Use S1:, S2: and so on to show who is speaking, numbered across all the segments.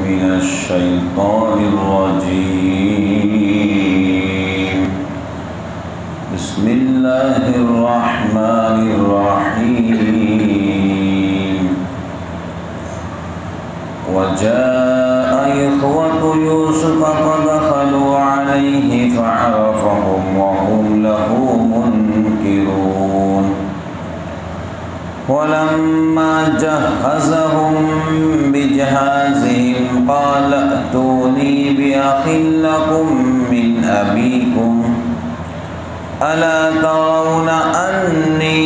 S1: من الشيطان الرجيم. بسم الله الرحمن الرحيم. وجاء إخوة يوسف فدخلوا عليه فعرفهم وهم له منكرون. ولما جهزهم بجهازهم قال ائتوني بأخ لكم من أبيكم ألا ترون أني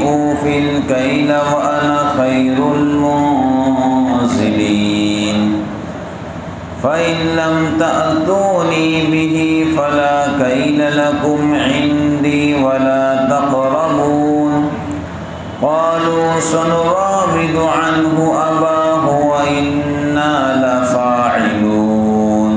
S1: أوفي الكيل وأنا خير المنزلين فإن لم تأتوني به فلا كيل لكم عندي ولا تقربون. قالوا سنراود عنه أباه وإنا لفاعلون.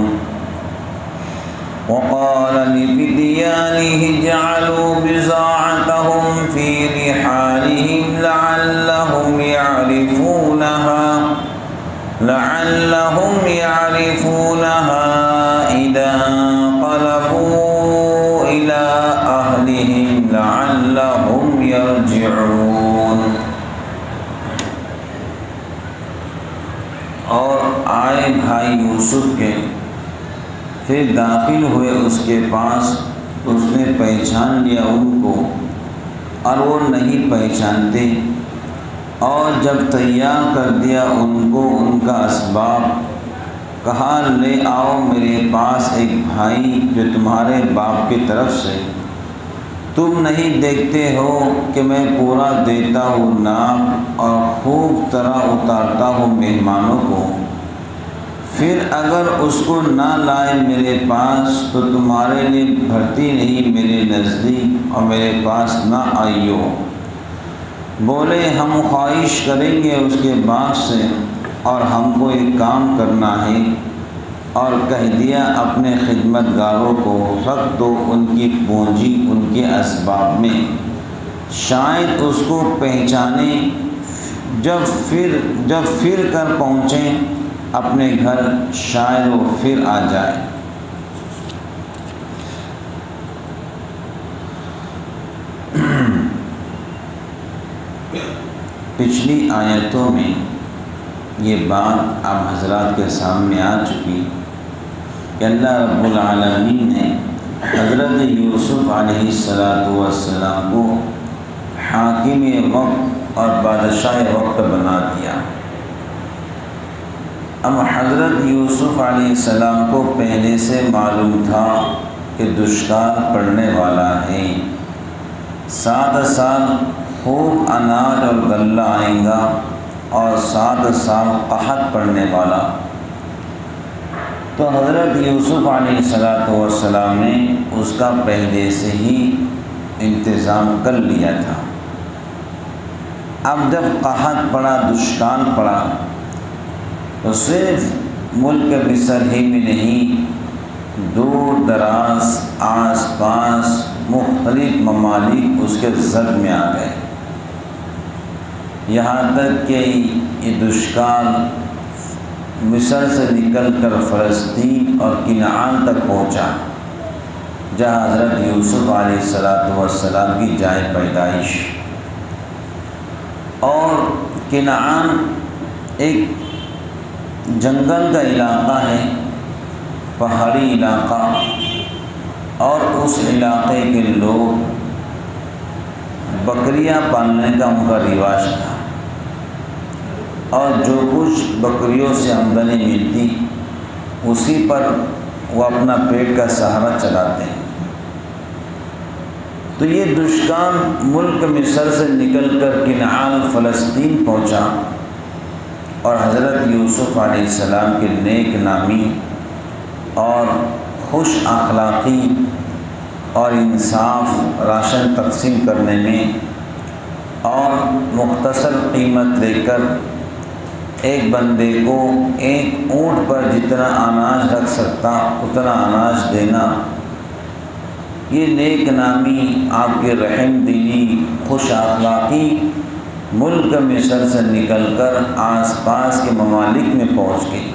S1: وقال لفتيانه اجعلوا بضاعتهم في رحالهم لعلهم يعرفونها إذا انقلبوا إلى أهلهم لعلهم يرجعون. اور آئے بھائی یوسف کے، پھر داخل ہوئے اس کے پاس. اس نے پہچان لیا ان کو اور وہ نہیں پہچانتے، اور جب تیار کر دیا ان کو ان کا اسباب، کہا لے آؤ میرے پاس ایک بھائی جو تمہارے باپ کی طرف سے. تم نہیں دیکھتے ہو کہ میں پورا دیتا ہوں نام اور خوب طرح اتارتا ہوں مہمانوں کو. پھر اگر اس کو نہ لائے میرے پاس تو تمہارے لیے بھرتی نہیں میرے نزدیک اور میرے پاس نہ آئیو. بولے ہم خواہش کریں گے اس کے باپ سے اور ہم کو ایک کام کرنا ہے، اور کہہ دیا اپنے خدمت گاروں کو رکھ دو ان کی پونجی ان کے اسباب میں، شاید اس کو پہچانے. جب پھر کر پہنچیں اپنے گھر شاید وہ پھر آ جائے. پچھلی آیتوں میں یہ بات آپ حضرات کے سامنے آ چکی کہ اللہ رب العالمین نے حضرت یوسف علیہ السلام کو حاکم وقت اور بادشاہ وقت بنا دیا. اب حضرت یوسف علیہ السلام کو پہلے سے معلوم تھا کہ دشکار پڑنے والا ہے، 7 سال خوب اناج اور غلہ آئیں گا اور 7 سال قحط پڑنے والا. تو حضرت یوسف علیہ السلام نے اس کا پہلے سے ہی انتظام کر لیا تھا. اب جب قحط پڑا، دشکار پڑا، تو صرف ملک مصر ہی میں نہیں، دور دراز آس پاس مختلف ممالک اس کے زد میں آ گئے. یہاں تک کہ یہ دشکار مصر سے نکل کر فلسطین اور کنعان تک پہنچا، جہاں حضرت یوسف علیہ السلام کی جائے پیدائش. اور کنعان ایک جنگل کا علاقہ ہے، پہاڑی علاقہ، اور اس علاقے کے لوگ بکریاں پالنے کا ان کا رواج تھا، اور جو کچھ بکریوں سے آمدنی ملتی اسی پر وہ اپنا پیٹ کا سہارا چلاتے ہیں. تو یہ دشکار ملک مصر سے نکل کر کنعان فلسطین پہنچا، اور حضرت یوسف علیہ السلام کے نیک نامی اور خوش اخلاقی اور انصاف راشن تقسیم کرنے میں، اور مختصر قیمت لے کر ایک بندے کو ایک اونٹ پر جتنا اناج رکھ سکتا اتنا اناج دینا، یہ نیک نامی آپ کے رحم دلی خوش اخلاقی ملک مصر سے نکل کر آس پاس کے ممالک میں پہنچ گئی.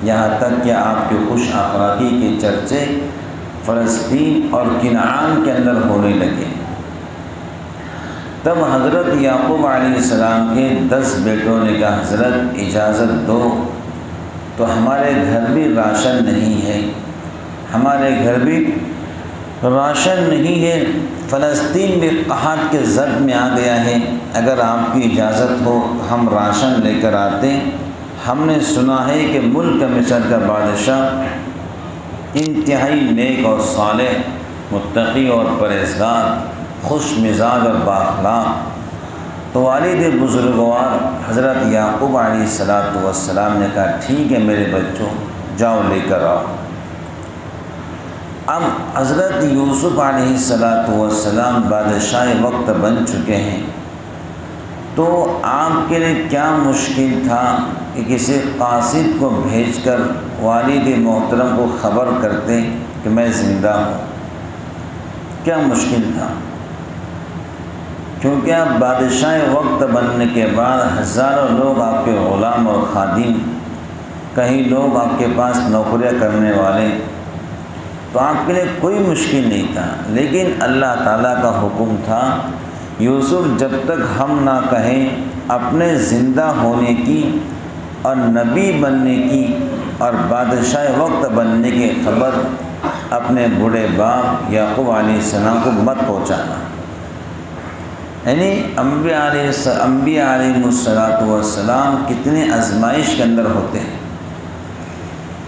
S1: یہاں تک کہ آپ کے خوش اخلاقی کے چرچے فلسطین اور کنعان کے اندر ہونے لگے۔ تب حضرت یعقوب علیہ السلام کے 10 بیٹوں نے کہا حضرت اجازت دو، تو ہمارے گھر بھی راشن نہیں ہے، ہمارے گھر بھی راشن نہیں ہے، فلسطین بھی قحط کے زد میں آ گیا ہے، اگر آپ کی اجازت ہو ہم راشن لے کر آتے۔ ہم نے سنا ہے کہ ملک مصر کا بادشاہ انتہائی نیک اور صالح، متقی اور پرہیزگار، خوش مزاج اور بااخلاق۔ تو والد بزرگوار حضرت یعقوب علیہ السلام نے کہا ٹھیک ہے میرے بچوں، جاؤ لے کر آؤ۔ اب حضرت یوسف علیہ السلام بادشاہ وقت بن چکے ہیں، تو آپ کے لیے کیا مشکل تھا کہ کسی قاصد کو بھیج کر والد محترم کو خبر کرتے کہ میں زندہ ہوں؟ کیا مشکل تھا؟ کیونکہ آپ بادشاہ وقت بننے کے بعد ہزاروں لوگ آپ کے غلام اور خادم، کئی لوگ آپ کے پاس نوکریاں کرنے والے، تو آپ کے لیے کوئی مشکل نہیں تھا۔ لیکن اللہ تعالیٰ کا حکم تھا یوسف جب تک ہم نہ کہیں اپنے زندہ ہونے کی اور نبی بننے کی اور بادشاہ وقت بننے کی خبر اپنے بوڑھے باپ یعقوب علیہ السلام کو مت پہنچانا۔ یعنی انبیاء علیہ السلام کتنے آزمائش کے اندر ہوتے ہیں،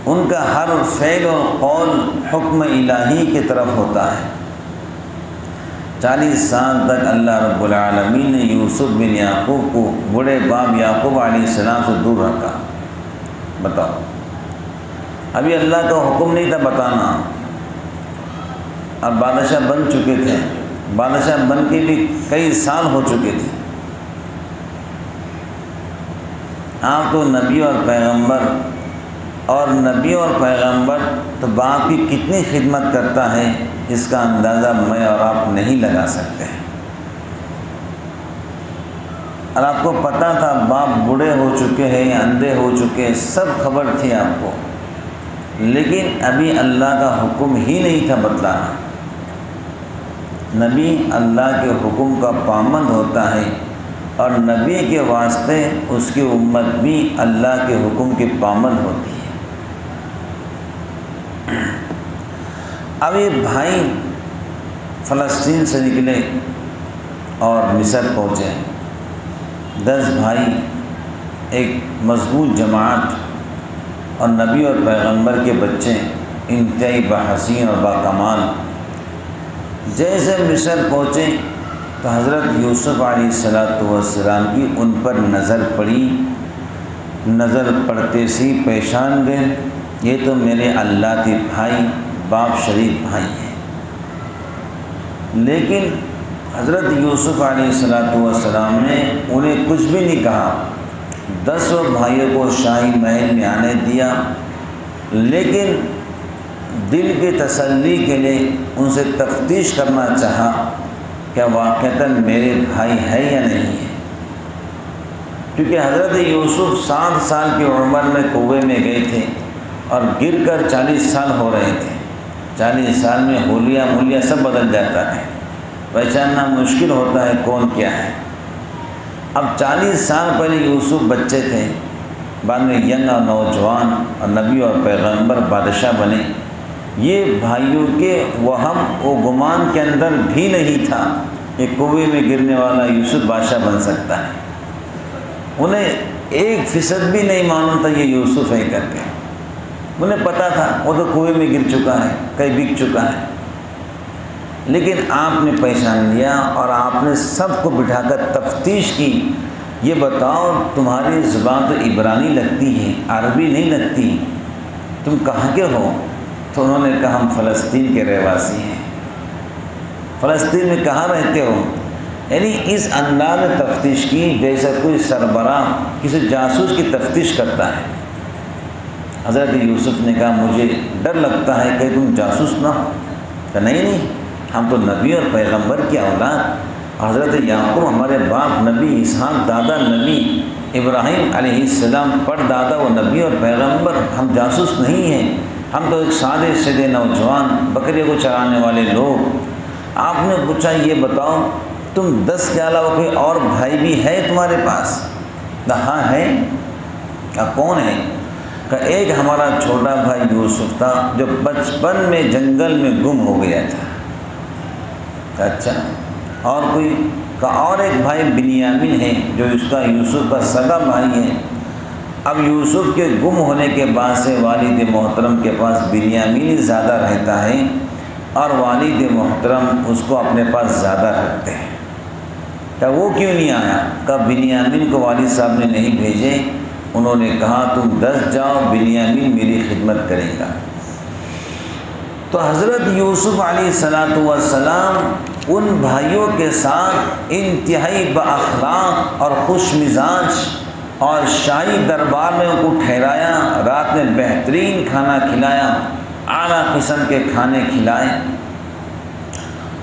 S1: ان کا ہر فعل و قول حکم الہی کی طرف ہوتا ہے۔ 40 سال تک اللہ رب العالمین نے یوسف بن یعقوب کو بڑے باپ یعقوب علیہ السلام سے دور رکھا۔ بتاؤ، ابھی اللہ کا حکم نہیں تھا بتانا، اب بادشاہ بن چکے تھے، بادشاہ بن کے بھی کئی سال ہو چکے تھے۔ آپ تو نبی اور پیغمبر تو باپ کی کتنی خدمت کرتا ہے، اس کا اندازہ میں اور آپ نہیں لگا سکتے۔ اور آپ کو پتہ تھا باپ بوڑھے ہو چکے ہیں، اندھے ہو چکے ہیں، سب خبر تھی آپ کو، لیکن ابھی اللہ کا حکم ہی نہیں تھا بتلانا۔ نبی اللہ کے حکم کا پابند ہوتا ہے، اور نبی کے واسطے اس کی امت بھی اللہ کے حکم کی پابند ہوتی ہے۔ اب یہ بھائی فلسطین سے نکلے اور مصر پہنچے، 10 بھائی، ایک مضبوط جماعت، اور نبی اور پیغمبر کے بچے انتہائی بحسین اور باکمال۔ جیسے مصر پہنچے تو حضرت یوسف علیہ السلام کی ان پر نظر پڑی، نظر پڑتے سی پہچان گئے، یہ تو میرے اللہ کے بھائی، باپ شریف بھائی ہیں۔ لیکن حضرت یوسف علیہ السلام نے انہیں کچھ بھی نہیں کہا، 10 بھائیوں کو شاہی محل میں آنے دیا، لیکن دل کی تسلی کے لیے ان سے تفتیش کرنا چاہا کہ واقعتاً میرے بھائی ہے یا نہیں ہے، کیونکہ حضرت یوسف 7 سال کی عمر میں کنویں میں گئے تھے اور گر کر 40 سال ہو رہے تھے۔ 40 سال میں حلیہ ملیہ سب بدل جاتا ہے، پہچاننا مشکل ہوتا ہے کون کیا ہے۔ اب 40 سال پہلے یوسف بچے تھے، بعد میں ینگ اور نوجوان اور نبی اور پیغمبر بادشاہ بنے۔ یہ بھائیوں کے وہم و گمان کے اندر بھی نہیں تھا کہ کنویں میں گرنے والا یوسف بادشاہ بن سکتا ہے، انہیں 1% بھی نہیں معلوم تھا یہ یوسف ہے کر کے، انہیں پتہ تھا وہ تو کنویں میں گر چکا ہے، کہیں بک چکا ہے۔ لیکن آپ نے پہچان لیا اور آپ نے سب کو بٹھا کر تفتیش کی، یہ بتاؤ تمہاری زبان تو عبرانی لگتی ہے، عربی نہیں لگتی، تم کہاں کے ہو؟ تو انہوں نے کہا ہم فلسطین کے رہواسی ہیں۔ فلسطین میں کہاں رہتے ہو؟ یعنی اس انداز میں تفتیش کی جیسا کوئی سربراہ کسی جاسوس کی تفتیش کرتا ہے۔ حضرت یوسف نے کہا مجھے ڈر لگتا ہے کہ تم جاسوس نہ ہو۔ کہ نہیں، ہم تو نبی اور پیغمبر کی اولاد، حضرت یعقوب ہمارے باپ نبی، اسحاق دادا نبی، ابراہیم علیہ السلام پر دادا و نبی اور پیغمبر، ہم جاسوس نہیں ہیں، ہم تو ایک سادے سیدھے نوجوان بکریوں کو چرانے والے لوگ۔ آپ نے پوچھا یہ بتاؤ تم 10 کے علاوہ کوئی اور بھائی بھی ہے تمہارے پاس؟ ہاں ہے۔ کون ہے؟ کہ ایک ہمارا چھوٹا بھائی یوسف تھا جو بچپن میں جنگل میں گم ہو گیا تھا۔ اچھا، اور کوئی؟ کہ اور ایک بھائی بنیامین ہے جو اس کا یوسف کا سگا بھائی ہے۔ اب یوسف کے گم ہونے کے بعد سے والد محترم کے پاس بنیامین زیادہ رہتا ہے اور والد محترم اس کو اپنے پاس زیادہ رکھتے ہیں۔ کہ وہ کیوں نہیں آیا؟ کہ بنیامین کو والد صاحب نے نہیں بھیجے، انہوں نے کہا تم 10 جاؤ، بنیامین میری خدمت کرے گا۔ تو حضرت یوسف علیہ السلام ان بھائیوں کے ساتھ انتہائی بااخلاق اور خوش مزاج اور شاہی دربار میں ان کو ٹھہرایا، رات میں بہترین کھانا کھلایا، اعلیٰ قسم کے کھانے کھلائے،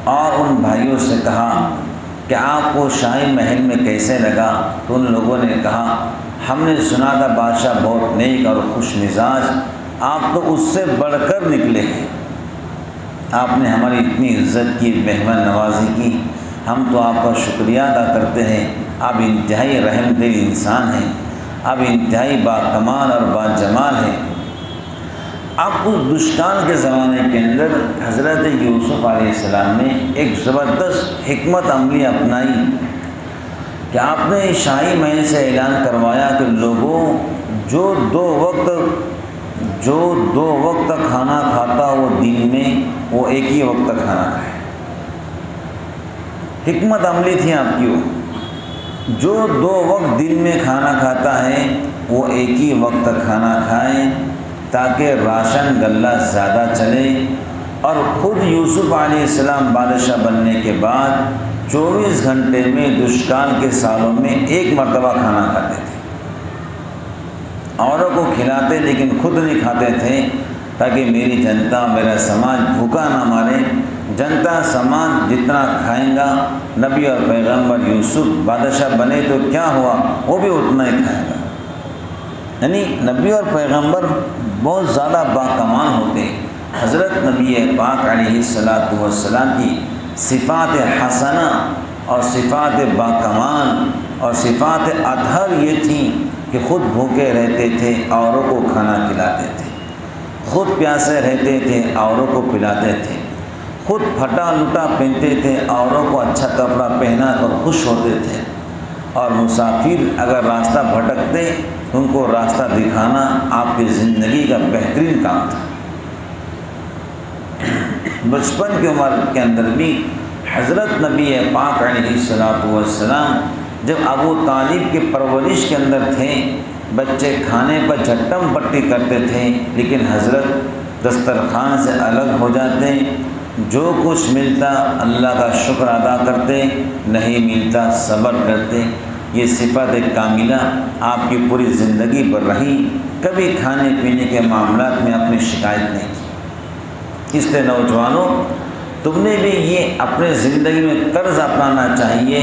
S1: اور ان بھائیوں سے کہا کہ آپ کو شاہی محل میں کیسے لگا؟ تو ان لوگوں نے کہا ہم نے سنا تھا بادشاہ بہت نیک اور خوش مزاج، آپ تو اس سے بڑھ کر نکلے ہیں، آپ نے ہماری اتنی عزت کی، مہمان نوازی کی، ہم تو آپ کا شکریہ ادا کرتے ہیں، آپ انتہائی رحم دل انسان ہیں، آپ انتہائی باکمال اور باجمال ہیں۔ اب اس دشکان کے زمانے کے اندر حضرت یوسف علیہ السلام نے ایک زبردست حکمت عملی اپنائی کہ آپ نے شاہی محل سے اعلان کروایا کہ لوگوں جو دو وقت کھانا کھاتا وہ دن میں، وہ ایک ہی وقت کھانا کھائے۔ حکمت عملی تھی آپ کی، وہ جو 2 وقت دن میں کھانا کھاتا ہے وہ ایک ہی وقت کھانا کھائیں تاکہ راشن غلہ زیادہ چلے۔ اور خود یوسف علیہ السلام بادشاہ بننے کے بعد 24 گھنٹے میں دشکال کے سالوں میں 1 مرتبہ کھانا کھاتے تھے، اوروں کو کھلاتے لیکن خود نہیں کھاتے تھے تاکہ میری جنتا، میرا سماج بھوکا نہ مارے۔ جنتا سماج جتنا کھائیں گا، نبی اور پیغمبر یوسف بادشاہ بنے تو کیا ہوا، وہ بھی اتنا ہی کھائے گا۔ یعنی نبی اور پیغمبر بہت زیادہ باکمال ہوتے۔ حضرت نبی پاک علیہ السلام کی صفات حسنہ اور صفات باکمال اور صفات اطہر یہ تھیں کہ خود بھوکے رہتے تھے، اوروں کو کھانا کھلاتے تھے، خود پیاسے رہتے تھے، اوروں کو پلاتے تھے، خود پھٹا لٹا پہنتے تھے، اوروں کو اچھا کپڑا پہنا کر خوش ہوتے تھے، اور مسافر اگر راستہ بھٹکتے ان کو راستہ دکھانا آپ کی زندگی کا بہترین کام تھا۔ بچپن کی عمر کے اندر بھی حضرت نبی پاک علیہ السلام جب ابو طالب کے پرورش کے اندر تھے، بچے کھانے پر جھٹم پٹی کرتے تھے، لیکن حضرت دسترخوان سے الگ ہو جاتے، جو کچھ ملتا اللہ کا شکر ادا کرتے، نہیں ملتا صبر کرتے۔ یہ صفت کاملہ آپ کی پوری زندگی پر رہی، کبھی کھانے پینے کے معاملات میں اپنی شکایت نہیں کی۔ اس لیے نوجوانوں، تم نے بھی یہ اپنے زندگی میں طرز اپنانا چاہیے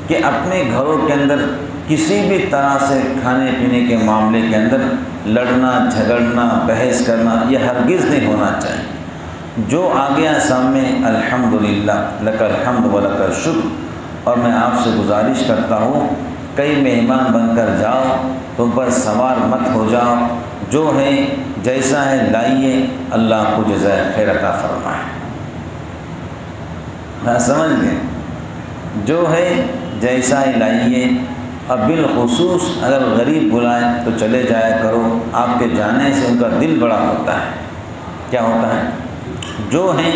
S1: کہ اپنے گھروں کے اندر کسی بھی طرح سے کھانے پینے کے معاملے کے اندر لڑنا، جھگڑنا، بحث کرنا یہ ہرگز نہیں ہونا چاہیے۔ جو آ گیا سامنے الحمدللہ لک الحمد و لک الشکر، اور میں آپ سے گزارش کرتا ہوں کئی مہمان بن کر جاؤ، تم پر سوار مت ہو جاؤ، جو ہے جیسا ہے لائیے، اللہ کو جزائے خیر عطا فرمائے۔ سمجھ گئے؟ جو ہے جیسا ہی لائیے، اور بالخصوص اگر غریب بلائے تو چلے جایا کرو، آپ کے جانے سے ان کا دل بڑا ہوتا ہے۔ کیا ہوتا ہے؟ جو ہے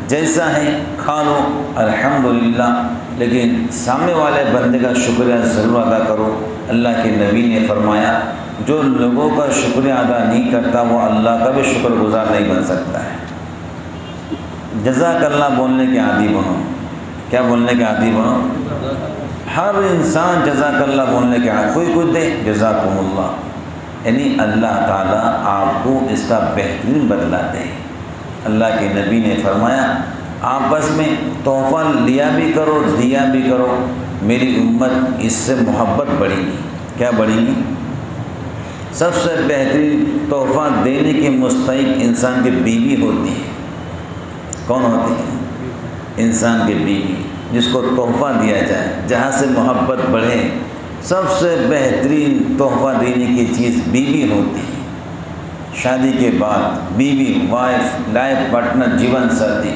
S1: جیسا ہے کھا لو الحمدللہ، لیکن سامنے والے بندے کا شکریہ ضرور ادا کرو۔ اللہ کے نبی نے فرمایا جو لوگوں کا شکریہ ادا نہیں کرتا وہ اللہ کا بھی شکر گزار نہیں بن سکتا ہے۔ جزاک اللہ بولنے کے عادی بنو۔ کیا بولنے کے عادی بنو؟ ہر انسان جزاک اللہ بولنے کے عادی، کوئی دے جزاکم اللہ، یعنی اللہ تعالیٰ آپ کو اس کا بہترین بدلہ دے۔ اللہ کے نبی نے فرمایا آپس میں تحفہ لیا بھی کرو، دیا بھی کرو، میری امت اس سے محبت بڑھے گی۔ کیا بڑھیں گی؟ سب سے بہترین تحفہ دینے کی مستحق انسان کی بیوی ہوتی ہے۔ کون ہوتی ہے؟ انسان کی بیوی، جس کو تحفہ دیا جائے، جہاں سے محبت بڑھے۔ سب سے بہترین تحفہ دینے کی چیز بیوی ہوتی ہے۔ شادی کے بعد بیوی، وائف، لائف پارٹنر، جیون ساتھی،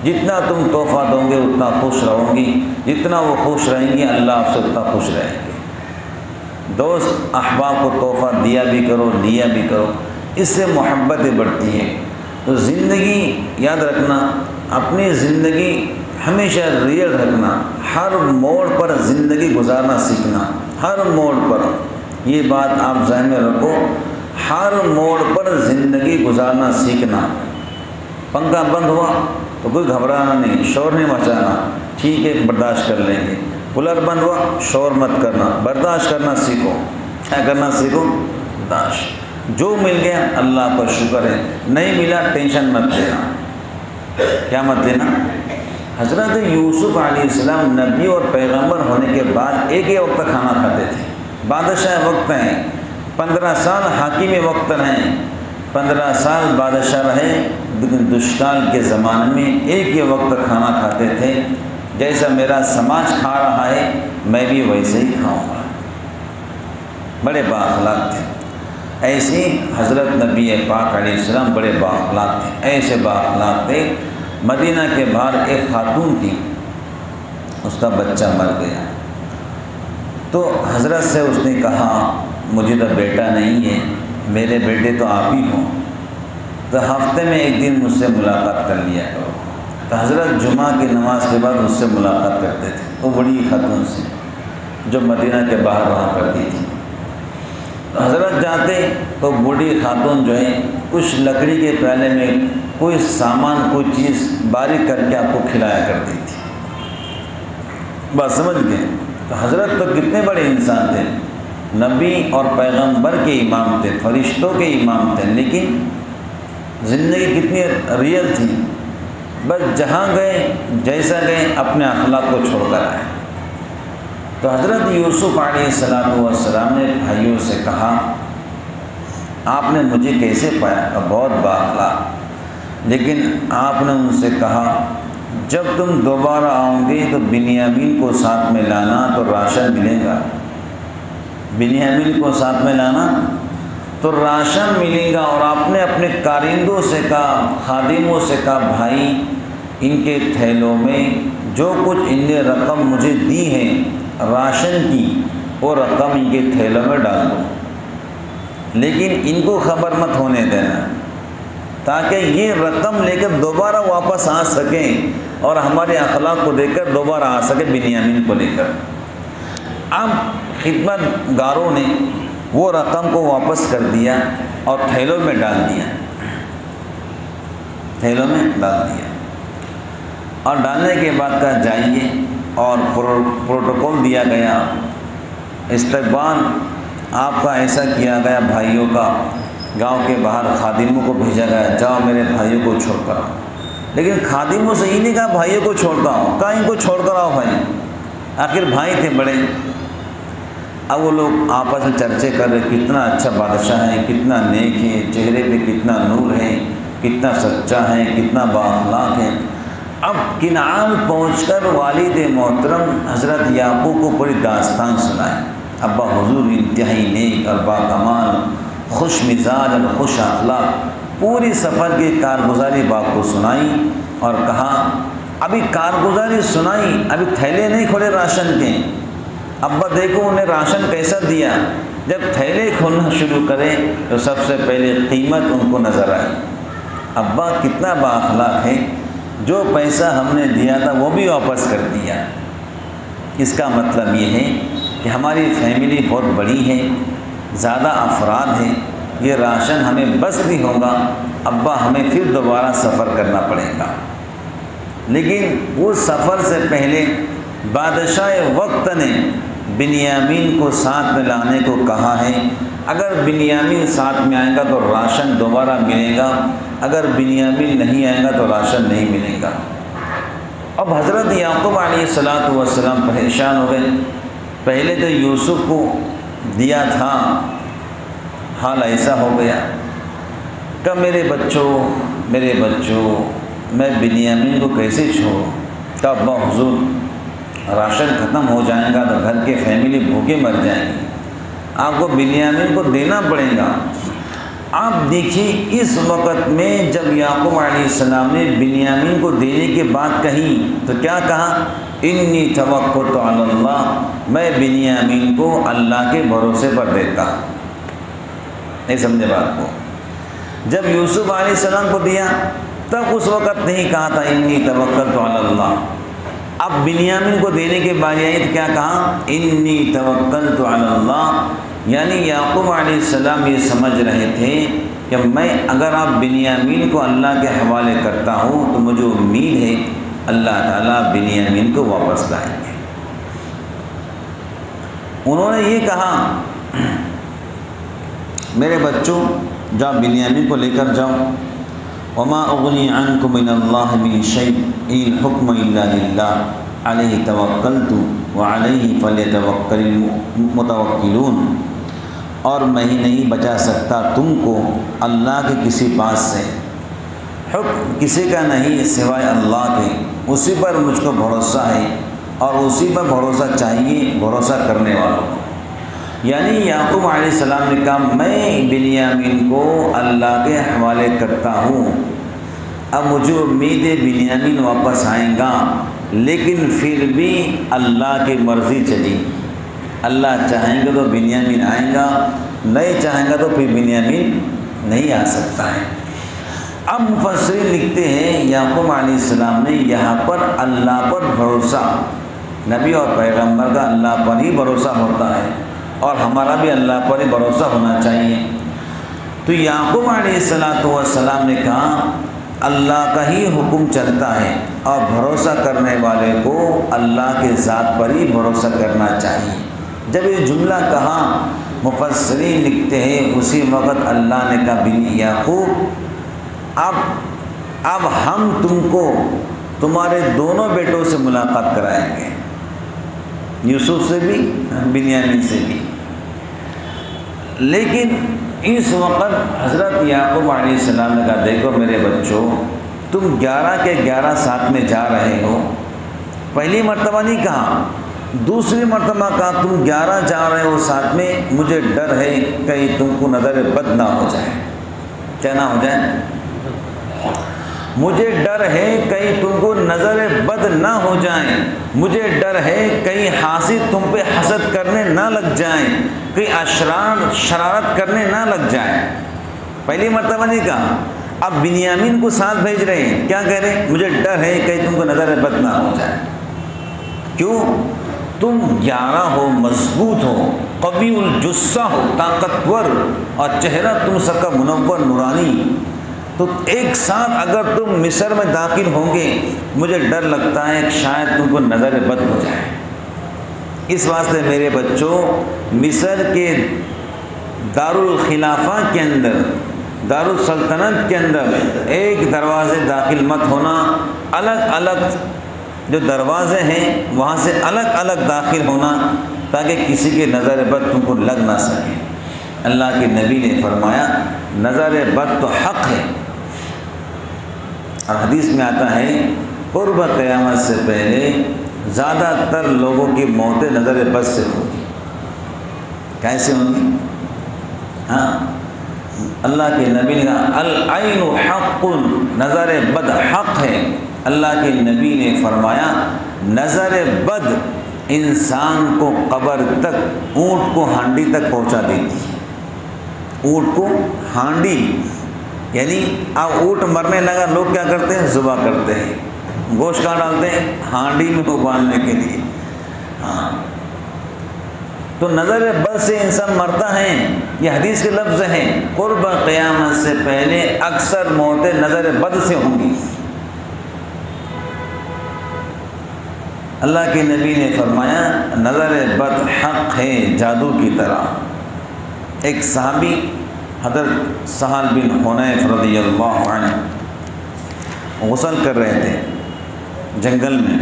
S1: جتنا تم تحفہ دو گے اتنا خوش رہو گی، جتنا وہ خوش رہیں گی اللہ آپ سے اتنا خوش رہیں گے۔ دوست احباب کو تحفہ دیا بھی کرو، لیا بھی کرو، اس سے محبتیں بڑھتی ہیں۔ تو زندگی یاد رکھنا، اپنی زندگی ہمیشہ ریئل رکھنا، ہر موڑ پر زندگی گزارنا سیکھنا، ہر موڑ پر یہ بات آپ ذہن میں رکھو، ہر موڑ پر زندگی گزارنا سیکھنا۔ پنکھا بند ہوا تو کوئی گھبرانا نہیں، شور نہیں مچانا، ٹھیک ہے برداشت کر لیں گے۔ کولر بند ہوا، شور مت کرنا، برداشت کرنا سیکھو۔ کیا کرنا سیکھو؟ برداشت۔ جو مل گیا اللہ کا شکر ہے، نہیں ملا ٹینشن مت لینا۔ کیا مت لینا؟ حضرت یوسف علیہ السلام نبی اور پیغمبر ہونے کے بعد ایک ہی وقت کھانا کھاتے تھے۔ بادشاہ وقت ہیں، 15 سال حاکم وقت رہیں، 15 سال بادشاہ رہے، لیکن دشکال کے زمانے میں ایک ہی وقت کھانا کھاتے تھے۔ جیسا میرا سماج کھا رہا ہے میں بھی ویسے ہی کھاؤں گا۔ بڑے بااخلاق تھے۔ ایسے حضرت نبی پاک علیہ السلام بڑے بااخلاق تھے، ایسے بااخلاق تھے۔ مدینہ کے باہر ایک خاتون تھی، اس کا بچہ مر گیا، تو حضرت سے اس نے کہا مجھے تو بیٹا نہیں ہے، میرے بیٹے تو آپ ہی ہوں، تو ہفتے میں ایک دن مجھ سے ملاقات کر لیا کرو۔ تو حضرت جمعہ کی نماز کے بعد اس سے ملاقات کرتے تھے۔ وہ بڑی خاتون سے جو مدینہ کے باہر رہا کرتی تھی، تو حضرت جاتے تو بوڑھی خاتون جو ہے کچھ لکڑی کے پیالے میں کوئی سامان، کوئی چیز باریک کر کے آپ کو کھلایا کرتی تھی۔ بات سمجھ گئے؟ تو حضرت تو کتنے بڑے انسان تھے، نبی اور پیغمبر کے امام تھے، فرشتوں کے امام تھے، لیکن زندگی کتنی ریئل تھی۔ بس جہاں گئے جیسا گئے اپنے اخلاق کو چھوڑ کر آئے۔ تو حضرت یوسف علیہ السلام نے بھائیوں سے کہا آپ نے مجھے کیسے پایا؟ بہت بااخلاق، لیکن آپ نے ان سے کہا جب تم دوبارہ آؤ گے تو بنیامین کو ساتھ میں لانا تو راشن ملے گا، بنیامین کو ساتھ میں لانا تو راشن ملے گا۔ اور آپ نے اپنے کارندوں سے کہا، خادموں سے کہا بھائی ان کے تھیلوں میں جو کچھ ان نے رقم مجھے دی ہے راشن کی، وہ رقم ان کے تھیلوں میں ڈال دو، لیکن ان کو خبر مت ہونے دینا، تاکہ یہ رقم لے کر دوبارہ واپس آ سکیں اور ہمارے اخلاق کو دیکھ کر دوبارہ آ سکے بنیامین کو لے کر۔ اب خدمت گاروں نے وہ رقم کو واپس کر دیا اور تھیلوں میں ڈال دیا، تھیلوں میں ڈال دیا، اور ڈالنے کے بعد کہا جائیے، اور پروٹوکول دیا گیا، استقبال آپ کا ایسا کیا گیا، بھائیوں کا گاؤں کے باہر خادموں کو بھیجا گیا جاؤ میرے بھائیوں کو چھوڑ کر آؤ۔ لیکن خادموں سے یہ نہیں کہا بھائیوں کو چھوڑ کر آؤ، کہا ان کو چھوڑ کر آؤ بھائی، آخر بھائی تھے بڑے۔ اب وہ لوگ آپس میں چرچے کر رہے کتنا اچھا بادشاہ ہے، کتنا نیک ہے، چہرے پہ کتنا نور ہے، کتنا سچا ہے، کتنا بااخلاق ہے۔ اب کنعان پہنچ کر والد محترم حضرت یعقوب کو پوری داستان سنائے، ابا حضور انتہائی نیک اور باکمال، خوش مزاج اور خوش اخلاق، پوری سفر کی کارگزاری باپ کو سنائی اور کہا ابھی کارگزاری سنائی، ابھی تھیلے نہیں کھولے راشن کے، ابا دیکھو انہیں راشن کیسا دیا۔ جب تھیلے کھولنا شروع کرے تو سب سے پہلے قیمت ان کو نظر آئی، ابا کتنا بااخلاق ہے، جو پیسہ ہم نے دیا تھا وہ بھی واپس کر دیا۔ اس کا مطلب یہ ہے کہ ہماری فیملی بہت بڑی ہے، زیادہ افراد ہیں، یہ راشن ہمیں بس نہیں ہوگا، ابا ہمیں پھر دوبارہ سفر کرنا پڑے گا۔ لیکن اس سفر سے پہلے بادشاہ وقت نے بنیامین کو ساتھ میں لانے کو کہا ہے، اگر بنیامین ساتھ میں آئے گا تو راشن دوبارہ ملے گا، اگر بنیامین نہیں آئے گا تو راشن نہیں ملے گا۔ اب حضرت یعقوب علیہ السلام پریشان ہو گئے، پہلے تو یوسف کو دیا تھا حال ایسا ہو گیا کہ میرے بچوں میں بنیامین کو کیسے چھوڑوں؟ کہ ابا حضور راشن ختم ہو جائے گا تو گھر کے فیملی بھوکے مر جائیں گی، آپ کو بنیامین کو دینا پڑے گا۔ آپ دیکھیے اس وقت میں جب یعقوب علیہ السلام نے بنیامین کو دینے کے بعد کہیں تو کیا کہا؟ انی توکلت علی اللہ، میں بنیامین کو اللہ کے بھروسے پر دیتا ہوں۔ نہیں سمجھے بات کو؟ جب یوسف علیہ السلام کو دیا تب اس وقت نہیں کہا تھا انی توکلت علی اللہ، اب بنیامین کو دینے کے بعد آئی تو کیا کہا؟ انی توکلت علی اللہ، یعنی یعقوب علیہ السلام یہ سمجھ رہے تھے کہ میں اگر آپ بنیامین کو اللہ کے حوالے کرتا ہوں تو مجھے امید ہے اللہ تعالیٰ بنیامین کو واپس لائیں گے۔ انہوں نے یہ کہا میرے بچوں جاؤ بنیامین کو لے کر جاؤ، وما اغنی عنکم من اللہ من شیء ان الحکم الا للہ علیہ توکلت وعلیہ فلیتوکل المتوکلون، اور میں ہی نہیں بچا سکتا تم کو اللہ کے کسی بات سے، حکم کسی کا نہیں سوائے اللہ کے، اسی پر مجھ کو بھروسہ ہے اور اسی پر بھروسہ چاہیے بھروسہ کرنے والوں کو۔ یعنی یعقوب علیہ السلام نے کہا میں بنیامین کو اللہ کے حوالے کرتا ہوں، اب مجھے امید ہے بنیامین واپس آئیں گا، لیکن پھر بھی اللہ کی مرضی چلی، اللہ چاہیں گے تو بنیامین آئیں گا، نہیں چاہیں گا تو پھر بنیامین نہیں آ سکتا ہے۔ اب مفسرین لکھتے ہیں یعقوب علیہ السلام نے یہاں پر اللہ پر بھروسہ، نبی اور پیغمبر کا اللہ پر ہی بھروسہ ہوتا ہے اور ہمارا بھی اللہ پر ہی بھروسہ ہونا چاہیے۔ تو یعقوب علیہ السلام نے کہا اللہ کا ہی حکم چلتا ہے اور بھروسہ کرنے والے کو اللہ کے ذات پر ہی بھروسہ کرنا چاہیے۔ جب یہ جملہ کہا مفسرین لکھتے ہیں اسی وقت اللہ نے کہا بنی یعقوب اب ہم تم کو تمہارے دونوں بیٹوں سے ملاقات کرائیں گے، یوسف سے بھی بنیامین سے بھی۔ لیکن اس وقت حضرت یعقوب علیہ السلام نے کہا دیکھو میرے بچوں تم 11 کے 11 ساتھ میں جا رہے ہو، پہلی مرتبہ نہیں کہا، دوسری مرتبہ کہا تم 11 جا رہے ہو ساتھ میں، مجھے ڈر ہے کہیں تم کو نظر بد نہ ہو جائے، کیا نہ ہو جائے؟ مجھے ڈر ہے کہیں تم کو نظر بد نہ ہو جائیں، مجھے ڈر ہے کہیں حاسد تم پہ حسد کرنے نہ لگ جائیں، کہیں شرارت کرنے نہ لگ جائیں۔ پہلی مرتبہ نہیں کہا، اب بنیامین کو ساتھ بھیج رہے ہیں، کیا کہہ رہے ہیں؟ مجھے ڈر ہے کہیں تم کو نظر بد نہ ہو جائے۔ کیوں؟ تم 11 ہو، مضبوط ہو، قوی الجثہ ہو، طاقتور، اور چہرہ تم سب کا منور نورانی، تو ایک ساتھ اگر تم مصر میں داخل ہوں گے مجھے ڈر لگتا ہے کہ شاید تم کو نظر بد ہو جائے۔ اس واسطے میرے بچوں مصر کے دارالخلافہ کے اندر، دارالسلطنت کے اندر ایک دروازے داخل مت ہونا، الگ الگ جو دروازے ہیں وہاں سے الگ الگ داخل ہونا تاکہ کسی کے نظر بد تم کو لگ نہ سکے۔ اللہ کے نبی نے فرمایا نظر بد تو حق ہے، اور حدیث میں آتا ہے قرب قیامت سے پہلے زیادہ تر لوگوں کی موتیں نظر بد سے ہوگی۔ کیسے ہوگی؟ ہاں اللہ کے نبی نے کہا العین حق، نظر بد حق ہے۔ اللہ کے نبی نے فرمایا نظر بد انسان کو قبر تک، اونٹ کو ہانڈی تک پہنچا دیتی ہے۔ اونٹ کو ہانڈی، یعنی اب اونٹ مرنے لگا لوگ کیا کرتے ہیں؟ ذبح کرتے ہیں، گوشت کہاں ڈالتے ہیں؟ ہانڈی میں ابالنے کے لیے۔ ہاں تو نظر بد سے انسان مرتا ہے، یہ حدیث کے لفظ ہیں، قرب قیامت سے پہلے اکثر موتیں نظر بد سے ہوں گی۔ اللہ کے نبی نے فرمایا نظر بد حق ہے جادو کی طرح۔ ایک صحابی حضرت سہل بن حنیف رضی اللہ عنہ غسل کر رہے تھے جنگل میں،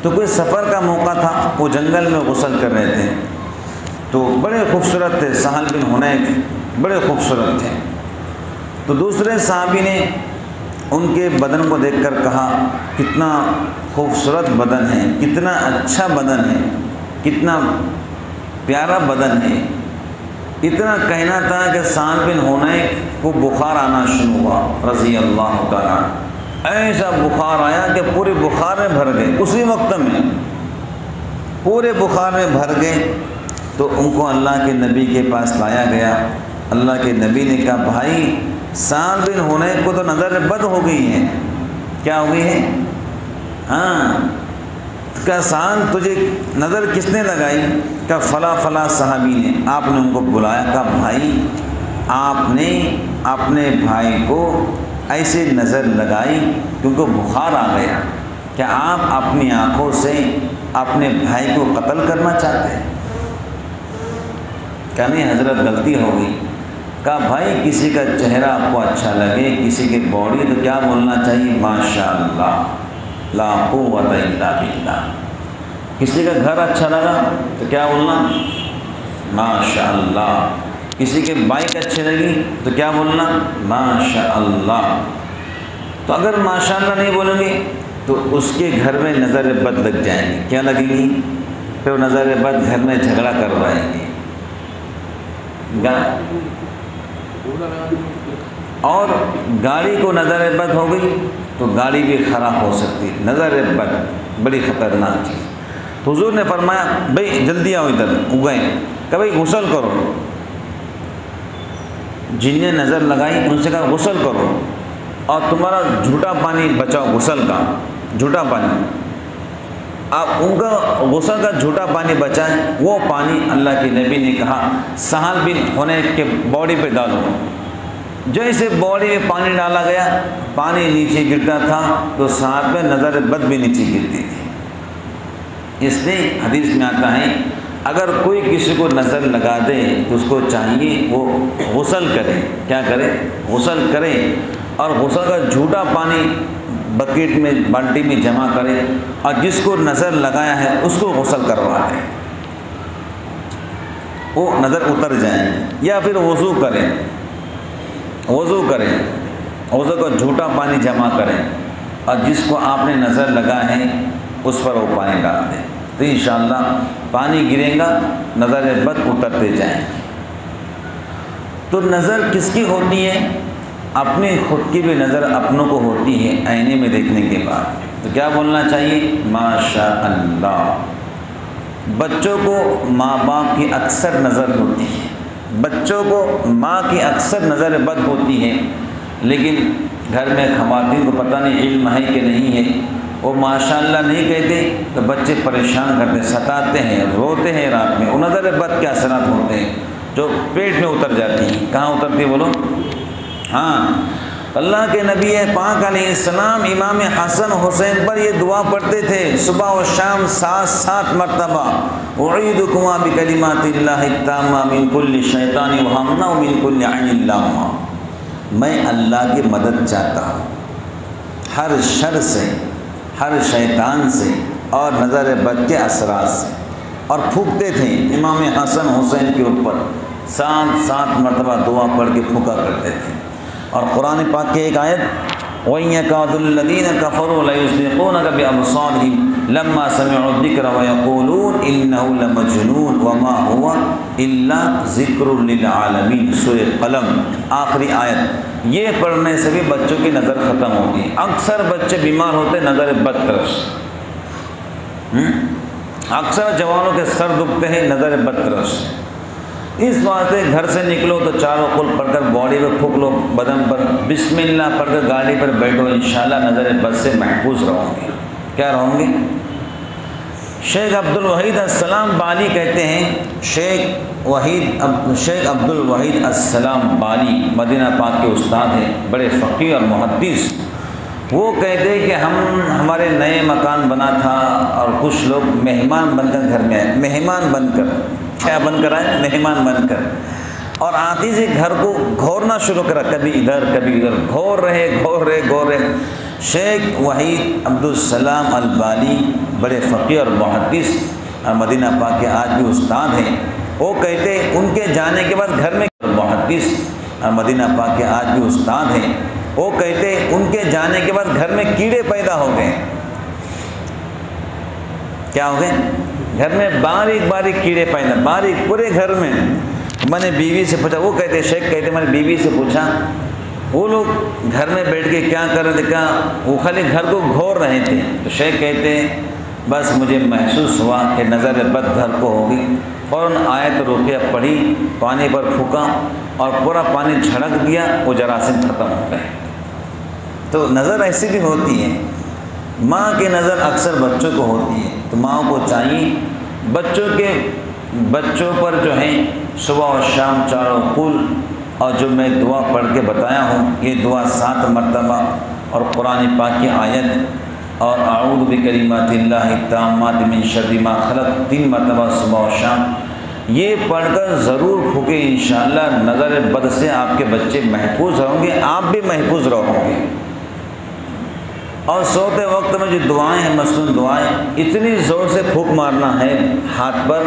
S1: تو کوئی سفر کا موقع تھا، وہ جنگل میں غسل کر رہے تھے، تو بڑے خوبصورت تھے، سہل بن حنیف بڑے خوبصورت تھے۔ تو دوسرے صحابی نے ان کے بدن کو دیکھ کر کہا کتنا خوبصورت بدن ہے، کتنا اچھا بدن ہے، کتنا پیارا بدن ہے۔ اتنا کہنا تھا کہ سہل بن حنیف کو بخار آنا شروع ہوا رضی اللہ تعالیٰ عنہ۔ ایسا بخار آیا کہ پورے بخار میں بھر گئے، اسی وقت میں پورے بخار میں بھر گئے۔ تو ان کو اللہ کے نبی کے پاس لایا گیا۔ اللہ کے نبی نے کہا بھائی سہل بن حنیف کو تو نظر بد ہو گئی ہے۔ کیا ہو گئی ہے؟ ہاں، کہا سہل تجھے نظر کس نے لگائی؟ کہا فلاں فلاں صحابی نے۔ آپ نے ان کو بلایا، کہا بھائی آپ نے اپنے بھائی کو ایسے نظر لگائی کیونکہ بخار آ گیا، کیا آپ اپنی آنکھوں سے اپنے بھائی کو قتل کرنا چاہتے ہیں؟ کہا نہیں حضرت غلطی ہو گئی۔ کہا بھائی کسی کا چہرہ آپ کو اچھا لگے، کسی کی باڈی، تو کیا بولنا چاہیے؟ ماشاء اللہ لا قوت الا باللہ۔ کسی کا گھر اچھا لگا تو کیا بولنا؟ ماشاء اللہ۔ کسی کے بائک اچھی لگی تو کیا بولنا؟ ماشاء اللہ۔ تو اگر ماشاء اللہ نہیں بولیں گے تو اس کے گھر میں نظر بد لگ جائیں گی۔ کیا لگیں گی؟ پھر نظر بد گھر میں جھگڑا کروائیں گے، اور گاڑی کو نظر بد ہو گئی تو گاڑی بھی خراب ہو سکتی ہے۔ نظر بد بڑی خطرناک چیز۔ تو حضور نے فرمایا بھئی جلدی آؤ ادھر، گئے کہ بھئی غسل کرو۔ جن نے نظر لگائی ان سے کہا غسل کرو، اور تمہارا جھوٹا پانی بچاؤ، غسل کا جھوٹا پانی، آپ ان کا غسل کا جھوٹا پانی بچائیں۔ وہ پانی اللہ کے نبی نے کہا سہل بن حنیف کے باڈی پہ ڈالو۔ جیسے باڈی میں پانی ڈالا گیا، پانی نیچے گرتا تھا تو ساتھ میں نظر بد بھی نیچے گرتی تھی۔ اس لیے حدیث میں آتا ہے اگر کوئی کسی کو نظر لگا دے تو اس کو چاہیے وہ غسل کرے۔ کیا کرے؟ غسل کرے، اور غسل کا جھوٹا پانی بکیٹ میں بالٹی میں جمع کرے، اور جس کو نظر لگایا ہے اس کو غسل کروا دے، وہ نظر اتر جائیں گے۔ یا پھر وضو کریں، وضو کا جھوٹا پانی جمع کریں، اور جس کو آپ نے نظر لگا ہے اس پر وہ پانی ڈال دیں، تو انشاءاللہ پانی گرے گا، نظر بد اترتے جائیں گے۔ تو نظر کس کی ہوتی ہے؟ اپنی خود کی بھی نظر اپنوں کو ہوتی ہے آئینے میں دیکھنے کے بعد۔ تو کیا بولنا چاہیے؟ ماشاء اللہ۔ بچوں کو ماں باپ کی اکثر نظر ہوتی ہے، بچوں کو ماں کی اکثر نظر بد ہوتی ہے، لیکن گھر میں خواتین کو پتہ نہیں علم ہے کہ نہیں ہے، وہ ماشاء اللہ نہیں کہتے تو بچے پریشان کرتے، ستاتے ہیں، روتے ہیں رات میں۔ وہ نظر بد کے اثرات ہوتے ہیں جو پیٹ میں اتر جاتی ہیں۔ کہاں اترتی بولو؟ ہاں، اللہ کے نبی پاک علیہ السلام امام حسن حسین پر یہ دعا پڑھتے تھے صبح و شام 7 مرتبہ، اعیدکما بکلمات اللہ التامہ من کل شیطان وہمہ ومن کل عین لامہ۔ میں اللہ کی مدد چاہتا ہوں ہر شر سے، ہر شیطان سے، اور نظر بد کے اثرات سے۔ اور پھونکتے تھے امام حسن حسین کے اوپر 7 مرتبہ دعا پڑھ کے پھونکا کرتے تھے۔ اور قرآن پاک کی ایک آیت وَيَكَادُ الَّذِينَ كَفَرُوا لَيُزْلِقُونَكَ بِأَبْصَارِهِمْ لَمَّا سَمِعُوا الذِّكْرَ وَيَقُولُونَ إِنَّهُ لَمَجْنُونٌ وَمَا هُوَ إِلَّا ذِكْرٌ لِلْعَالَمِينَ، سورہ قلم آخری آیت۔ یہ پڑھنے سے بھی بچوں کی نظر ختم ہوتی ہے۔ اکثر بچے بیمار ہوتے نظر بد طرف سے، اکثر جوانوں کے سر دکھتے ہیں نظر بد طرف سے۔ اس واسطے گھر سے نکلو تو چاروں قل پڑھ کر باڈی پہ پھونک لو، بدن پر بسم اللہ پڑھ کر گاڑی پر بیٹھو، انشاءاللہ نظر بد سے محفوظ رہو گے۔ کیا رہو گے؟ شیخ عبد الوحید السلام بالی کہتے ہیں، شیخ عبد الوحید السلام بالی مدینہ پاک کے استاد ہیں، بڑے فقیہ اور محدث۔ وہ کہتے کہ ہمارے نئے مکان بنا تھا اور کچھ لوگ مہمان بن کر گھر میں آئے، مہمان بن کر، کیا بن کر آئے؟ مہمان بن کر۔ اور آتی سے گھر کو گھورنا شروع کرا، کبھی ادھر کبھی ادھر، گھور رہے۔ شیخ وحید عبدالسلام البالی بڑے فقیہ اور محدث اور مدینہ پاک کے آج بھی استاد ہیں، وہ کہتے ان کے جانے کے بعد گھر میں محدث اور مدینہ پاک کے آج بھی استاد ہیں، وہ کہتے ان کے جانے کے بعد گھر میں کیڑے پیدا ہو گئے۔ کیا ہو گئے؟ گھر میں باریک کیڑے پیدا، باریک پورے گھر میں۔ میں نے بیوی سے پوچھا، وہ کہتے شیخ کہتے میں نے بیوی سے پوچھا وہ لوگ گھر میں بیٹھ کے کیا کر رہے تھے؟ کہا وہ خالی گھر کو گھور رہے تھے۔ تو شیخ کہتے بس مجھے محسوس ہوا کہ نظر بد گھر کو ہوگی، فوراً آیت رقیہ پڑھی، پانی پر پھونکا اور پورا پانی جھڑک دیا، وہ جراثیم ختم ہو گئے۔ تو نظر ایسی بھی ہوتی ہے، ماں کی نظر اکثر بچوں کو ہوتی ہے، تو ماں کو چاہیے بچوں پر جو ہیں صبح و شام چاروں قل اور جو میں دعا پڑھ کے بتایا ہوں، یہ دعا 7 مرتبہ اور قرآن پاک کی آیت اور اعوذ بکلمات اللہ التامات من شر ما خلق 3 مرتبہ صبح و شام یہ پڑھ کر ضرور پھونکے، انشاءاللہ نظر بد سے آپ کے بچے محفوظ رہوں گے، آپ بھی محفوظ رہو گے۔ اور سوتے وقت میں جو دعائیں ہیں، مثلاً دعائیں اتنی زور سے پھونک مارنا ہے ہاتھ پر۔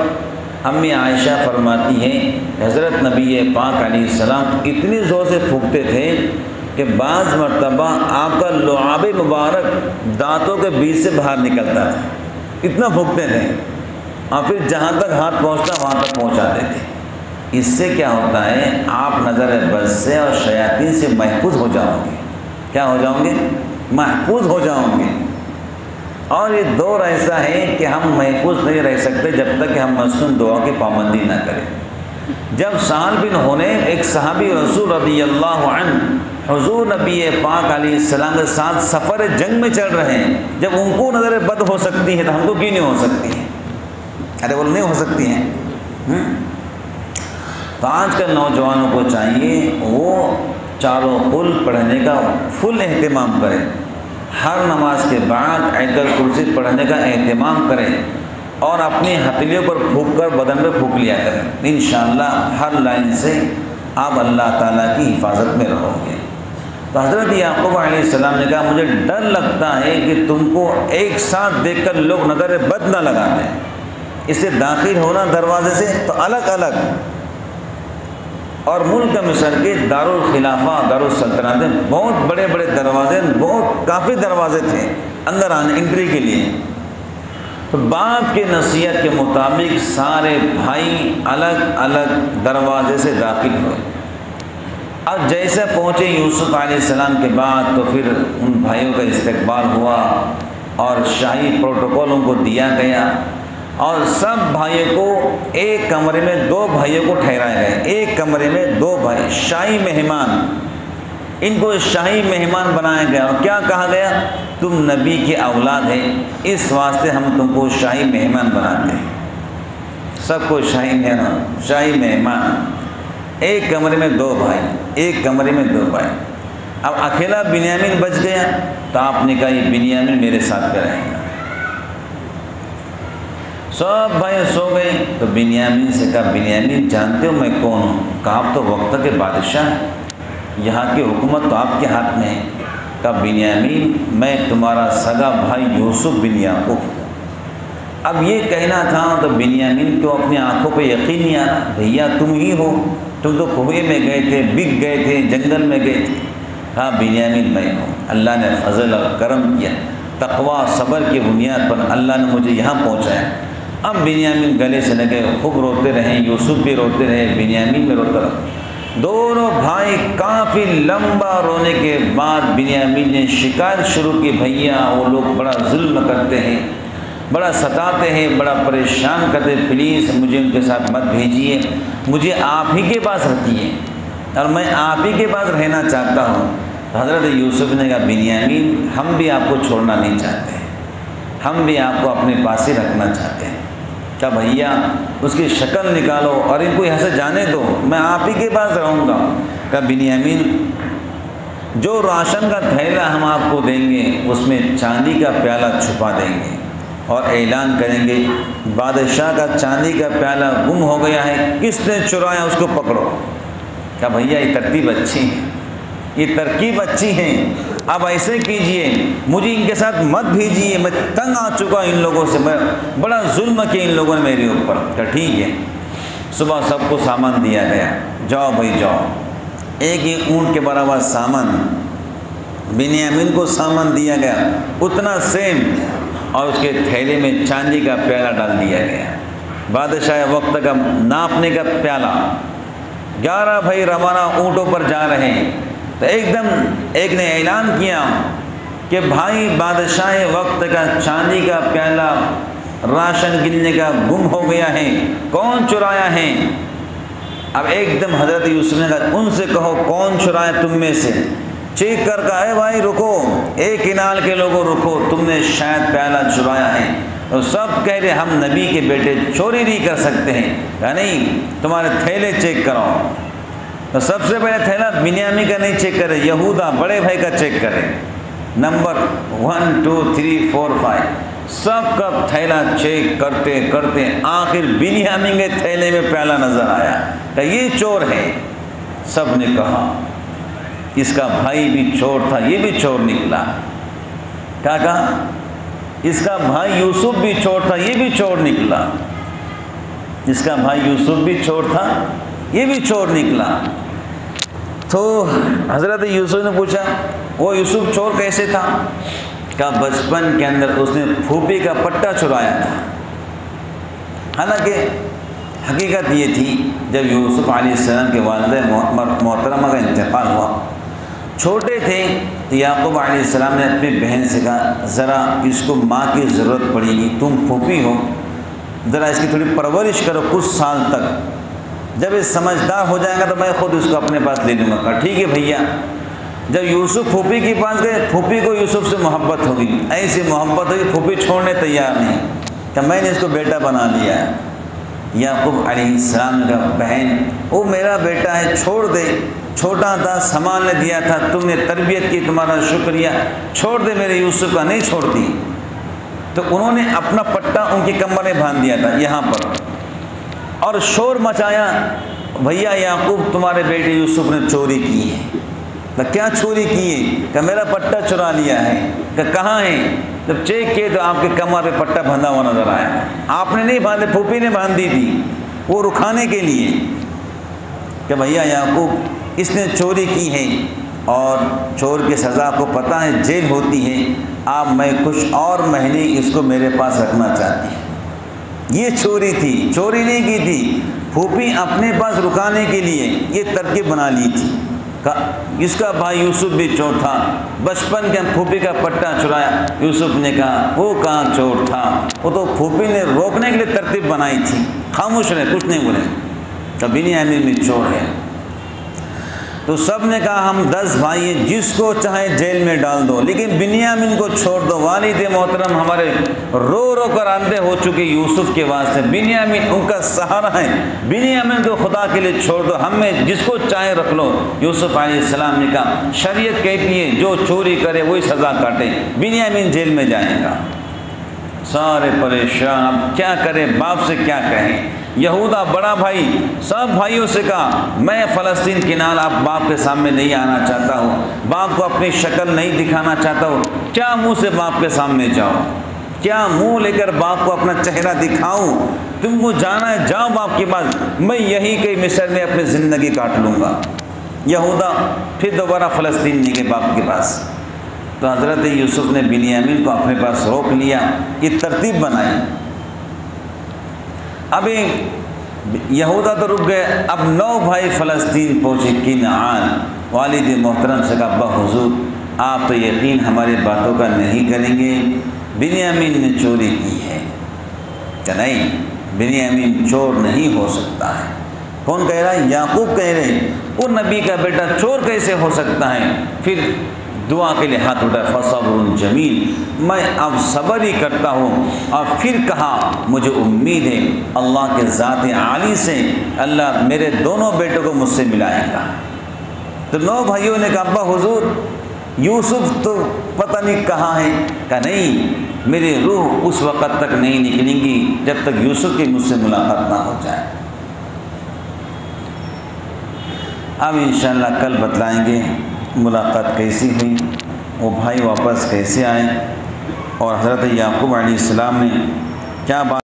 S1: امی عائشہ فرماتی ہیں حضرت نبی پاک علیہ السلام اتنی زور سے پھونکتے تھے کہ بعض مرتبہ آپ کا لعاب مبارک دانتوں کے بیچ سے باہر نکلتا تھا، اتنا پھونکتے تھے، اور پھر جہاں تک ہاتھ پہنچتا وہاں تک پہنچاتے تھے۔ اس سے کیا ہوتا ہے، آپ نظر بد سے اور شیاطین سے محفوظ ہو جاؤ گے۔ کیا ہو جاؤں گے؟ محفوظ ہو جاؤں گے۔ اور یہ دور ایسا ہے کہ ہم محفوظ نہیں رہ سکتے جب تک کہ ہم مصنون دعا کی پابندی نہ کریں۔ جب سہل بن حنیف ایک صحابی رسول رضی اللہ عنہ حضور نبی پاک علیہ السلام کے ساتھ سفر جنگ میں چل رہے ہیں، جب ان کو نظر بد ہو سکتی ہے تو ہم کو کیوں نہیں ہو سکتی ہے؟ ارے وہ نہیں ہو سکتی ہیں۔ تو آج کے نوجوانوں کو چاہیے وہ چاروں قل پڑھنے کا فل اہتمام کریں، ہر نماز کے بعد آیت الکرسی پڑھنے کا اہتمام کریں، اور اپنی ہتھیلیوں پر پھونک کر بدن پہ پھونک لیا کریں۔ انشاءاللہ ہر لائن سے آپ اللہ تعالیٰ کی حفاظت میں رہو گے۔ تو حضرت یعقوب علیہ السلام نے کہا مجھے ڈر لگتا ہے کہ تم کو ایک ساتھ دیکھ کر لوگ نظر بد نہ لگا دیں، اس سے داخل ہونا دروازے سے تو الگ الگ، اور ملک مصر کے دارالخلافہ دارالسلطنت بہت بڑے بڑے دروازے، بہت کافی دروازے تھے اندر آنے انٹری کے لیے۔ تو باپ کے نصیحت کے مطابق سارے بھائی الگ الگ دروازے سے داخل ہوئے۔ اب جیسے پہنچے یوسف علیہ السلام کے بعد تو پھر ان بھائیوں کا استقبال ہوا اور شاہی پروٹوکولوں کو دیا گیا، اور سب بھائیوں کو ایک کمرے میں 2 بھائیوں کو ٹھہرایا گیا، ایک کمرے میں 2 بھائی شاہی مہمان، ان کو شاہی مہمان بنایا گیا، اور کیا کہا گیا تم نبی کی اولاد ہے، اس واسطے ہم تم کو شاہی مہمان بناتے ہیں۔ سب کو شاہی مہمان، ایک کمرے میں 2 بھائی، ایک کمرے میں 2 بھائی۔ اب اکیلا بنیامین بچ گیا، تو آپ نے کہا یہ بنیامین میرے ساتھ رہے گا۔ سب بھائی سو گئے، تو بنیامین سے کہا بنیامین جانتے ہو میں کون ہوں؟ کہا آپ تو وقت کے بادشاہ ہیں، یہاں کی حکومت تو آپ کے ہاتھ میں ہے۔ کہا بنیامین میں تمہارا سگا بھائی یوسف بن یعقوب ہوں۔ اب یہ کہنا تھا تو بنیامین کو اپنی آنکھوں پہ یقین نہیں آ رہا، بھیا تم ہی ہو، تم تو کنویں میں گئے تھے، بک گئے تھے، جنگل میں گئے تھے۔ کہا بنیامین میں ہوں، اللہ نے فضل اور کرم کیا، تقوی صبر کی بنیاد پر اللہ نے مجھے یہاں پہنچایا۔ اب بنیامین گلے سے لگے، خوب روتے رہے، یوسف بھی روتے رہے، بنیامین بھی روتا رہا۔ دونوں بھائی کافی لمبا رونے کے بعد بنیامین نے شکایت شروع کی، بھیا وہ لوگ بڑا ظلم کرتے ہیں، بڑا ستاتے ہیں، بڑا پریشان کرتے ہیں، پلیز مجھے ان کے ساتھ مت بھیجیے، مجھے آپ ہی کے پاس رکھیے اور میں آپ ہی کے پاس رہنا چاہتا ہوں۔ حضرت یوسف نے کہا بنیامین ہم بھی آپ کو چھوڑنا نہیں چاہتے، ہم بھی آپ کو اپنے پاس ہی رکھنا چاہتے ہیں۔ کہا بھیا اس کی شکل نکالو اور ان کو یہاں سے جانے دو، میں آپ ہی کے پاس رہوں گا۔ کہا بنیامین جو راشن کا تھیلا ہم آپ کو دیں گے اس میں چاندی کا پیالہ چھپا دیں گے اور اعلان کریں گے بادشاہ کا چاندی کا پیالہ گم ہو گیا ہے، کس نے چرایا اس کو پکڑو۔ کہا بھیا یہ ترتیب اچھی ہے، یہ ترکیب اچھی ہے، اب ایسے کیجئے مجھے ان کے ساتھ مت بھیجیے، میں تنگ آ چکا ان لوگوں سے، میں بڑا ظلم کیا ان لوگوں نے میرے اوپر۔ کہا ٹھیک ہے۔ صبح سب کو سامان دیا گیا، جاؤ بھائی جاؤ۔ ایک اونٹ کے برابر سامان بنیامین کو سامان دیا گیا، اتنا سیم، اور اس کے تھیلے میں چاندی کا پیالہ ڈال دیا گیا، بادشاہ وقت کا ناپنے کا پیالہ۔ 11 بھائی روانہ اونٹوں پر جا رہے ہیں، تو ایک دم ایک نے اعلان کیا کہ بھائی بادشاہ وقت کا چاندی کا پیالہ راشن گننے کا گم ہو گیا ہے، کون چرایا ہے؟ اب ایک دم حضرت یوسف نے کہا ان سے کہو کون چرایا تم میں سے؟ چیک کر کہا اے بھائی رکو، ایک کنال کے لوگوں رکو، تم نے شاید پیالہ چرایا ہے۔ تو سب کہہ رہے ہم نبی کے بیٹے چوری نہیں کر سکتے ہیں۔ کہا نہیں، تمہارے تھیلے چیک کراؤ۔ تو سب سے پہلے تھیلا بنیامین کا نہیں چیک کرے، یہودا بڑے بھائی کا چیک کرے، نمبر 1 2 3 4 5، سب کا تھیلا چیک کرتے کرتے آخر بنیامین کے تھیلے میں پیالہ نظر آیا۔ کہ یہ چور ہے۔ سب نے کہا اس کا بھائی بھی چور تھا، یہ بھی چور نکلا۔ کیا کہا؟ اس کا بھائی یوسف بھی چور تھا، یہ بھی چور نکلا۔ اس کا بھائی یوسف بھی چور تھا، یہ بھی چور نکلا۔ تو حضرت یوسف نے پوچھا وہ یوسف چور کیسے تھا؟ کہا بچپن کے اندر اس نے پھوپھی کا پٹا چرایا تھا۔ حالانکہ حقیقت یہ تھی جب یوسف علیہ السلام کے والدہ محترمہ کا انتقال ہوا، چھوٹے تھے، تو یعقوب علیہ السلام نے اپنی بہن سے کہا ذرا اس کو ماں کی ضرورت پڑے گی، تم پھوپھی ہو، ذرا اس کی تھوڑی پرورش کرو کچھ سال تک، جب یہ سمجھدار ہو جائے گا تو میں خود اس کو اپنے پاس لے لوں گا۔ کہا ٹھیک ہے بھیا۔ جب یوسف پھوپھی کے پاس گئے، پھوپھی کو یوسف سے محبت ہوگی، ایسی محبت ہوگی پھوپھی چھوڑنے تیار نہیں، کہ میں نے اس کو بیٹا بنا لیا ہے۔ یعقوب علیہ السلام نے کہا بہن وہ میرا بیٹا ہے، چھوڑ دے، چھوٹا تھا سنبھالنے دیا تھا، تم نے تربیت کی، تمہارا شکریہ، چھوڑ دے میرے یوسف کا۔ نہیں چھوڑتی۔ تو انہوں نے اپنا پٹا ان کی کمر میں باندھ دیا تھا یہاں پر، اور شور مچایا بھیا یعقوب تمہارے بیٹے یوسف نے چوری کی ہے۔ کہ کیا چوری کی ہے؟ کہ میرا پٹا چرا لیا ہے۔ کہ کہاں ہے؟ جب چیک کیے تو آپ کے کمر پہ پٹا بندھا ہوا نظر آیا۔ آپ نے نہیں باندھے، پھوپھی نے باندھ دی تھی وہ رکھانے کے لیے، کہ بھیا یعقوب اس نے چوری کی ہے اور چور کی سزا کو پتہ ہے جیل ہوتی ہے، آپ میں کچھ اور مہینے اس کو میرے پاس رکھنا چاہتی ہیں۔ یہ چوری تھی، چوری نہیں کی تھی، پھوپھی اپنے پاس رکانے کے لیے یہ ترکیب بنا لی تھی۔ اس کا بھائی یوسف بھی چور تھا، بچپن کے پھوپھی کا پٹا چرایا۔ یوسف نے کہا وہ کہاں چور تھا، وہ تو پھوپھی نے روکنے کے لیے ترتیب بنائی تھی، خاموش رہے، کچھ نہیں بولے۔ تو بنیامین بھی چور ہے۔ تو سب نے کہا ہم 10 بھائی ہیں، جس کو چاہے جیل میں ڈال دو لیکن بنیامین کو چھوڑ دو۔ والد محترم ہمارے رو رو کر اندھے ہو چکے یوسف کے واسطے، بنیامین ان کا سہارا ہے، بنیامین کو خدا کے لیے چھوڑ دو، ہم میں جس کو چاہے رکھ لو۔ یوسف علیہ السلام نے کہا شریعت کہتی ہے جو چوری کرے وہی سزا کاٹے، بنیامین جیل میں جائے گا۔ سارے پریشان، اب کیا کرے، باپ سے کیا کہیں۔ یہودا بڑا بھائی سب بھائیوں سے کہا میں فلسطین کے نال اب باپ کے سامنے نہیں آنا چاہتا ہوں، باپ کو اپنی شکل نہیں دکھانا چاہتا ہوں، کیا منہ سے باپ کے سامنے جاؤ، کیا منہ لے کر باپ کو اپنا چہرہ دکھاؤں؟ تم کو جانا ہے جاؤ باپ کے پاس، میں یہی کہ مصر میں اپنی زندگی کاٹ لوں گا۔ یہودا پھر دوبارہ فلسطین نہیں گئے باپ کے پاس۔ تو حضرت یوسف نے بنیامین کو اپنے پاس روک لیا، یہ ترتیب بنائی۔ ابھی یہودا تو رک گئے، اب 9 بھائی فلسطین پہنچے، کنعان۔ والد محترم سے کہا ابا حضور آپ تو یقین ہماری باتوں کا نہیں کریں گے، بنیامین نے چوری کی ہے۔ کہ نہیں، بنیامین چور نہیں ہو سکتا ہے۔ کون کہہ رہا ہے؟ یعقوب کہہ رہے ہیں وہ نبی کا بیٹا چور کیسے ہو سکتا ہے؟ پھر دعا کے لیے ہاتھ اٹھا، فصبر جمیل، میں اب صبر ہی کرتا ہوں۔ اور پھر کہا مجھے امید ہے اللہ کے ذات عالی سے اللہ میرے دونوں بیٹوں کو مجھ سے ملائے گا۔ تو 9 بھائیوں نے کہا ابا حضور یوسف تو پتہ نہیں کہاں ہے۔ کہ نہیں، میری روح اس وقت تک نہیں نکلیں گی جب تک یوسف کی مجھ سے ملاقات نہ ہو جائے۔ اب انشاءاللہ کل بتلائیں گے ملاقات کیسی ہوئی، وہ بھائی واپس کیسے آئے، اور حضرت یعقوب علیہ السلام نے کیا بات